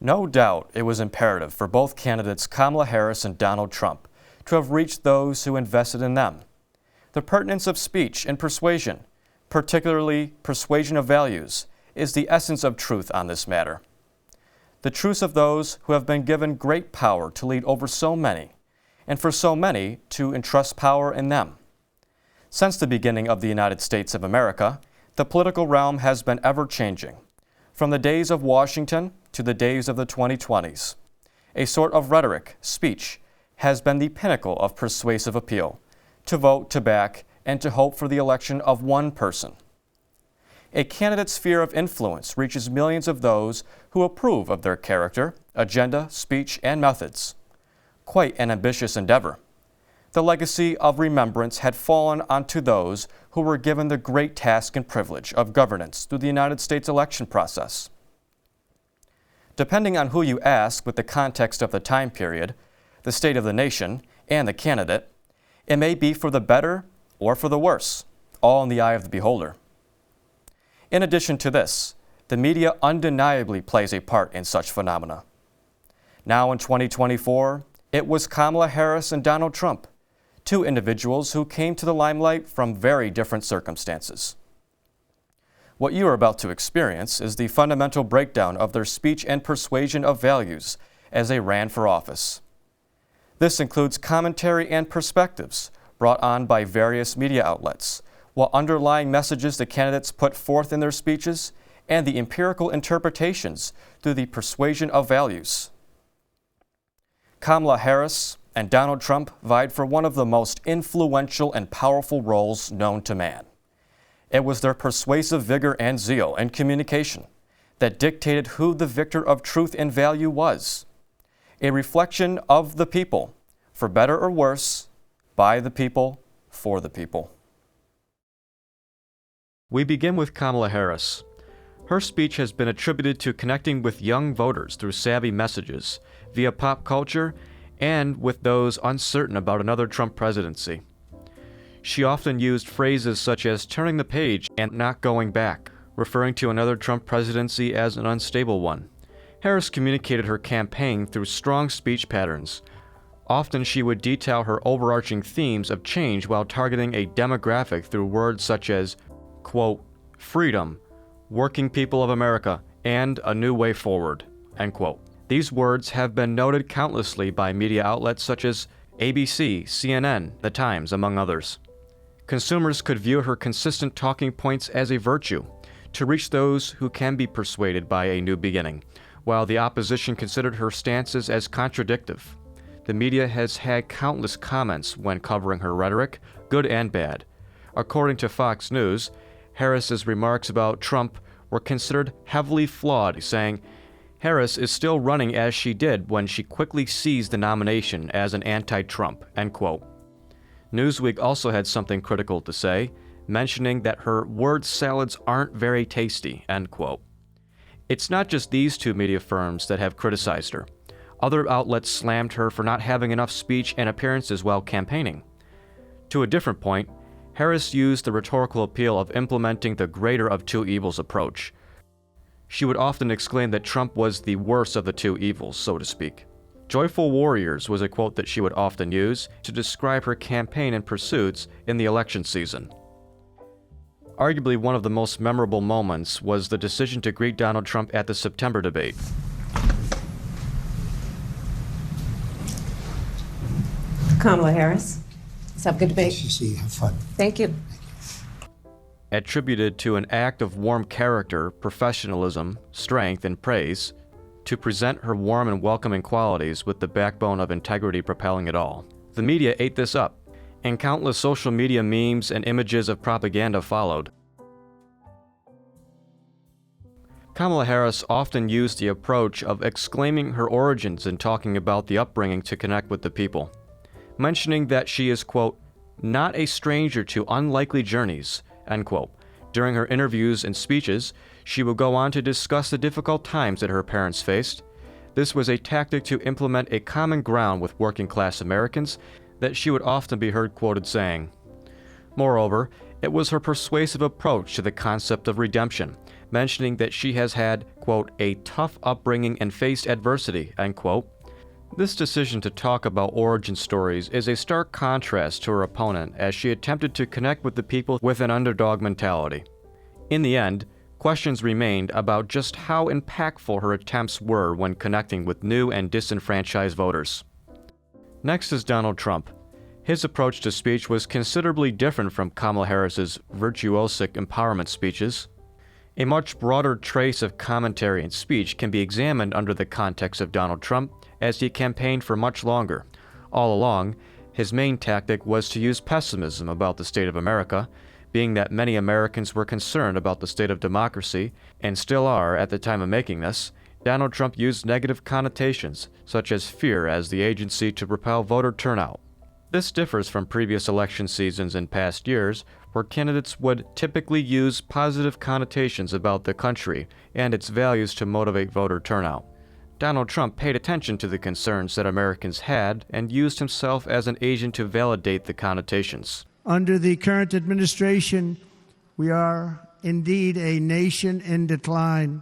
No doubt it was imperative for both candidates Kamala Harris and Donald Trump to have reached those who invested in them. The pertinence of speech and persuasion, particularly persuasion of values, is the essence of truth on this matter. The truths of those who have been given great power to lead over so many, and for so many to entrust power in them. Since the beginning of the United States of America, the political realm has been ever-changing, from the days of Washington to the days of the 2020s. A sort of rhetoric, speech, has been the pinnacle of persuasive appeal, to vote, to back, and to hope for the election of one person. A candidate's sphere of influence reaches millions of those who approve of their character, agenda, speech, and methods. Quite an ambitious endeavor. The legacy of remembrance had fallen onto those who were given the great task and privilege of governance through the United States election process. Depending on who you ask with the context of the time period, the state of the nation, and the candidate, it may be for the better or for the worse, all in the eye of the beholder. In addition to this, the media undeniably plays a part in such phenomena. Now in 2024, it was Kamala Harris and Donald Trump, two individuals who came to the limelight from very different circumstances. What you are about to experience is the fundamental breakdown of their speech and persuasion of values as they ran for office. This includes commentary and perspectives brought on by various media outlets, while underlying messages the candidates put forth in their speeches and the empirical interpretations through the persuasion of values. Kamala Harris and Donald Trump vied for one of the most influential and powerful roles known to man. It was their persuasive vigor and zeal in communication that dictated who the victor of truth and value was. A reflection of the people, for better or worse, by the people, for the people. We begin with Kamala Harris. Her speech has been attributed to connecting with young voters through savvy messages, via pop culture, and with those uncertain about another Trump presidency. She often used phrases such as turning the page and not going back, referring to another Trump presidency as an unstable one. Harris communicated her campaign through strong speech patterns. Often she would detail her overarching themes of change while targeting a demographic through words such as, quote, freedom, working people of America, and a new way forward, end quote. These words have been noted countlessly by media outlets such as ABC, CNN, The Times, among others. Consumers could view her consistent talking points as a virtue, to reach those who can be persuaded by a new beginning, while the opposition considered her stances as contradictive. The media has had countless comments when covering her rhetoric, good and bad. According to Fox News, Harris's remarks about Trump were considered heavily flawed, saying, Harris is still running as she did when she quickly seized the nomination as an anti-Trump, end quote. Newsweek also had something critical to say, mentioning that her word salads aren't very tasty, end quote. It's not just these two media firms that have criticized her. Other outlets slammed her for not having enough speech and appearances while campaigning. To a different point, Harris used the rhetorical appeal of implementing the greater of two evils approach. She would often exclaim that Trump was the worst of the two evils, so to speak. Joyful warriors was a quote that she would often use to describe her campaign and pursuits in the election season. Arguably one of the most memorable moments was the decision to greet Donald Trump at the September debate. Kamala Harris. Let's have a good debate. Nice to see you. Have fun. Thank you. Attributed to an act of warm character, professionalism, strength, and praise, to present her warm and welcoming qualities with the backbone of integrity propelling it all. The media ate this up, and countless social media memes and images of propaganda followed. Kamala Harris often used the approach of exclaiming her origins and talking about the upbringing to connect with the people, mentioning that she is, quote, not a stranger to unlikely journeys, end quote. During her interviews and speeches, she would go on to discuss the difficult times that her parents faced. This was a tactic to implement a common ground with working-class Americans that she would often be heard quoted saying. Moreover, it was her persuasive approach to the concept of redemption, mentioning that she has had, quote, a tough upbringing and faced adversity, end quote. This decision to talk about origin stories is a stark contrast to her opponent as she attempted to connect with the people with an underdog mentality. In the end, questions remained about just how impactful her attempts were when connecting with new and disenfranchised voters. Next is Donald Trump. His approach to speech was considerably different from Kamala Harris's virtuosic empowerment speeches. A much broader trace of commentary and speech can be examined under the context of Donald Trump, as he campaigned for much longer. All along, his main tactic was to use pessimism about the state of America, being that many Americans were concerned about the state of democracy, and still are at the time of making this. Donald Trump used negative connotations, such as fear as the agency to repel voter turnout. This differs from previous election seasons in past years, where candidates would typically use positive connotations about the country and its values to motivate voter turnout. Donald Trump paid attention to the concerns that Americans had and used himself as an agent to validate the connotations. Under the current administration, we are indeed a nation in decline.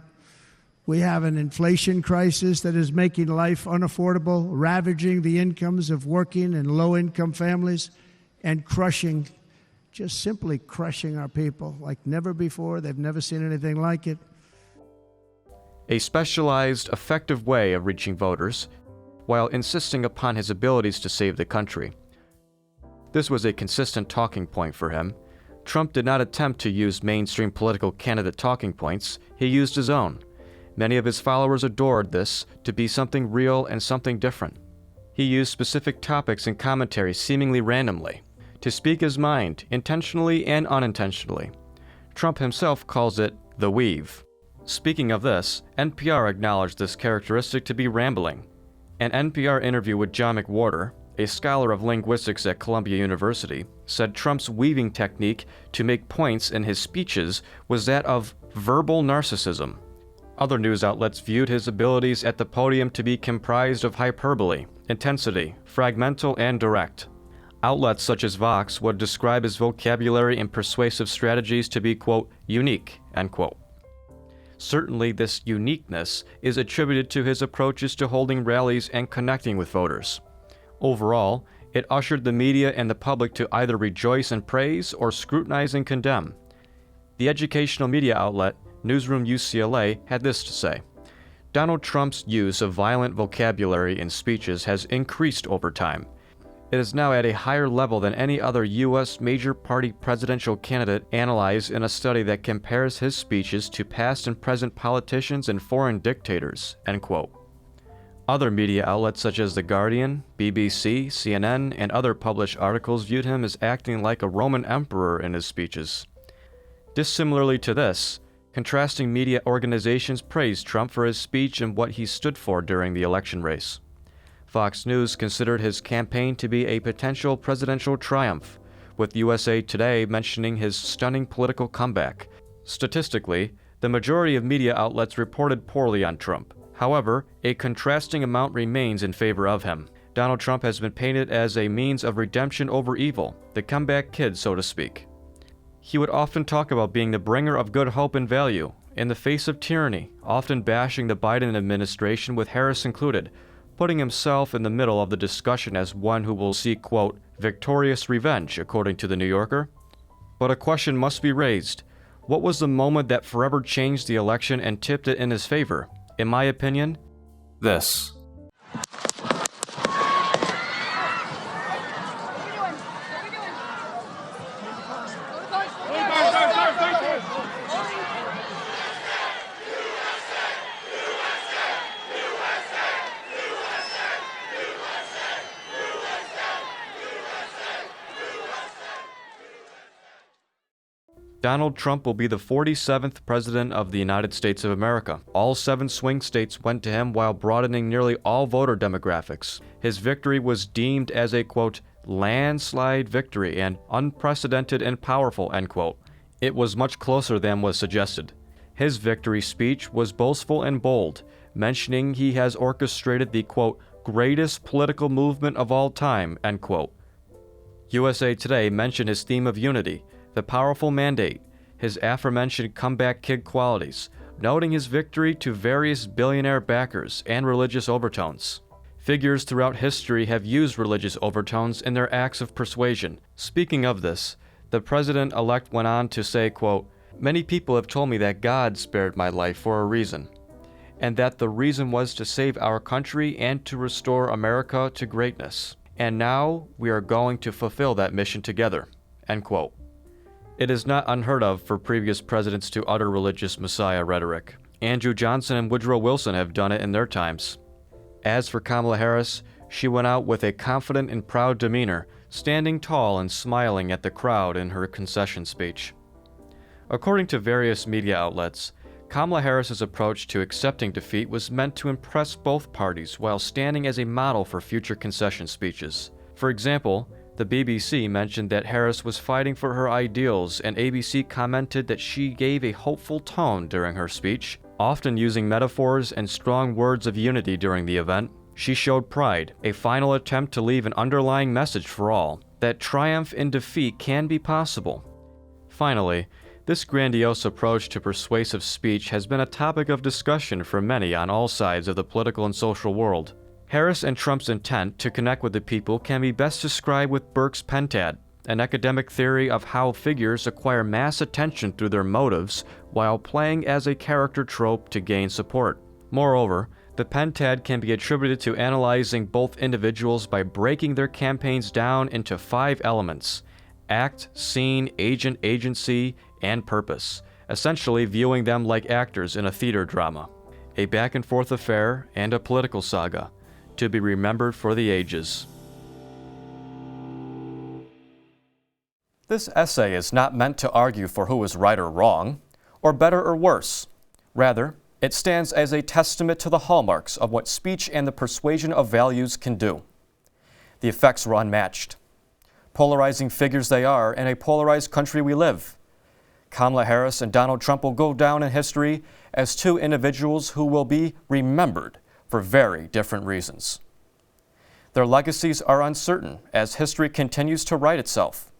We have an inflation crisis that is making life unaffordable, ravaging the incomes of working and low-income families, and just simply crushing our people like never before. They've never seen anything like it. A specialized, effective way of reaching voters, while insisting upon his abilities to save the country. This was a consistent talking point for him. Trump did not attempt to use mainstream political candidate talking points, he used his own. Many of his followers adored this to be something real and something different. He used specific topics and commentary seemingly randomly, to speak his mind, intentionally and unintentionally. Trump himself calls it the weave. Speaking of this, NPR acknowledged this characteristic to be rambling. An NPR interview with John McWhorter, a scholar of linguistics at Columbia University, said Trump's weaving technique to make points in his speeches was that of verbal narcissism. Other news outlets viewed his abilities at the podium to be comprised of hyperbole, intensity, fragmental, and direct. Outlets such as Vox would describe his vocabulary and persuasive strategies to be, quote, unique, end quote. Certainly, this uniqueness is attributed to his approaches to holding rallies and connecting with voters. Overall, it ushered the media and the public to either rejoice and praise or scrutinize and condemn. The educational media outlet, Newsroom UCLA, had this to say: Donald Trump's use of violent vocabulary in speeches has increased over time. It is now at a higher level than any other U.S. major party presidential candidate analyzed in a study that compares his speeches to past and present politicians and foreign dictators, end quote. Other media outlets such as The Guardian, BBC, CNN, and other published articles viewed him as acting like a Roman emperor in his speeches. Dissimilarly to this, contrasting media organizations praised Trump for his speech and what he stood for during the election race. Fox News considered his campaign to be a potential presidential triumph, with USA Today mentioning his stunning political comeback. Statistically, the majority of media outlets reported poorly on Trump. However, a contrasting amount remains in favor of him. Donald Trump has been painted as a means of redemption over evil, the comeback kid, so to speak. He would often talk about being the bringer of good hope and value, in the face of tyranny, often bashing the Biden administration with Harris included, putting himself in the middle of the discussion as one who will seek, quote, victorious revenge, according to The New Yorker. But a question must be raised. What was the moment that forever changed the election and tipped it in his favor? In my opinion, this. Donald Trump will be the 47th President of the United States of America. All 7 swing states went to him while broadening nearly all voter demographics. His victory was deemed as a, quote, landslide victory and unprecedented and powerful, end quote. It was much closer than was suggested. His victory speech was boastful and bold, mentioning he has orchestrated the, quote, greatest political movement of all time, end quote. USA Today mentioned his theme of unity, the powerful mandate, his aforementioned comeback kid qualities, noting his victory to various billionaire backers and religious overtones. Figures throughout history have used religious overtones in their acts of persuasion. Speaking of this, the president-elect went on to say, quote, "Many people have told me that God spared my life for a reason, and that the reason was to save our country and to restore America to greatness. And now we are going to fulfill that mission together." End quote. It is not unheard of for previous presidents to utter religious messiah rhetoric. Andrew Johnson and Woodrow Wilson have done it in their times. As for Kamala Harris, she went out with a confident and proud demeanor, standing tall and smiling at the crowd in her concession speech. According to various media outlets, Kamala Harris's approach to accepting defeat was meant to impress both parties while standing as a model for future concession speeches. For example, the BBC mentioned that Harris was fighting for her ideals, and ABC commented that she gave a hopeful tone during her speech, often using metaphors and strong words of unity during the event. She showed pride, a final attempt to leave an underlying message for all, that triumph in defeat can be possible. Finally, this grandiose approach to persuasive speech has been a topic of discussion for many on all sides of the political and social world. Harris and Trump's intent to connect with the people can be best described with Burke's pentad, an academic theory of how figures acquire mass attention through their motives while playing as a character trope to gain support. Moreover, the pentad can be attributed to analyzing both individuals by breaking their campaigns down into 5 elements: act, scene, agent, agency, and purpose, essentially viewing them like actors in a theater drama, a back-and-forth affair and a political saga, to be remembered for the ages. This essay is not meant to argue for who is right or wrong, or better or worse. Rather, it stands as a testament to the hallmarks of what speech and the persuasion of values can do. The effects were unmatched. Polarizing figures they are, in a polarized country we live. Kamala Harris and Donald Trump will go down in history as 2 individuals who will be remembered for very different reasons. Their legacies are uncertain as history continues to write itself.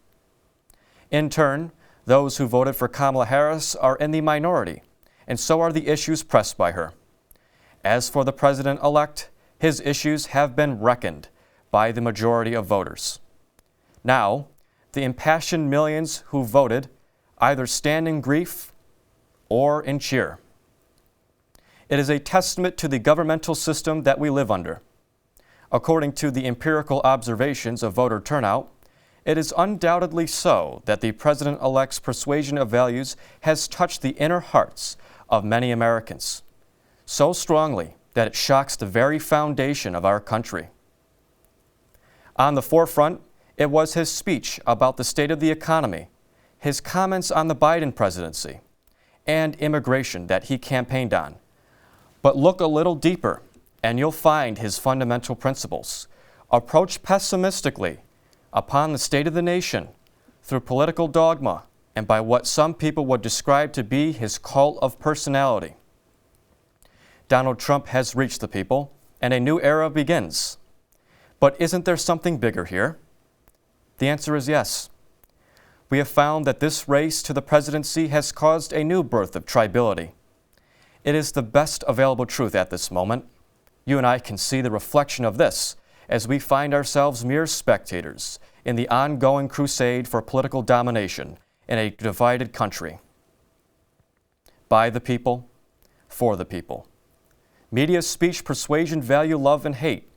In turn, those who voted for Kamala Harris are in the minority, and so are the issues pressed by her. As for the president-elect, his issues have been reckoned by the majority of voters. Now, the impassioned millions who voted either stand in grief or in cheer. It is a testament to the governmental system that we live under. According to the empirical observations of voter turnout, it is undoubtedly so that the president-elect's persuasion of values has touched the inner hearts of many Americans, so strongly that it shocks the very foundation of our country. On the forefront, it was his speech about the state of the economy, his comments on the Biden presidency, and immigration that he campaigned on. But look a little deeper, and you'll find his fundamental principles. Approach pessimistically upon the state of the nation through political dogma and by what some people would describe to be his cult of personality. Donald Trump has reached the people, and a new era begins. But isn't there something bigger here? The answer is yes. We have found that this race to the presidency has caused a new birth of tribalism. It is the best available truth at this moment. You and I can see the reflection of this as we find ourselves mere spectators in the ongoing crusade for political domination in a divided country. By the people, for the people. Media, speech, persuasion, value, love, and hate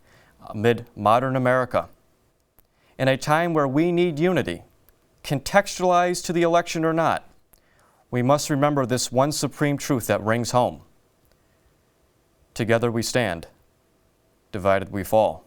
amid modern America. In a time where we need unity, contextualized to the election or not, we must remember this one supreme truth that rings home. Together we stand, divided we fall.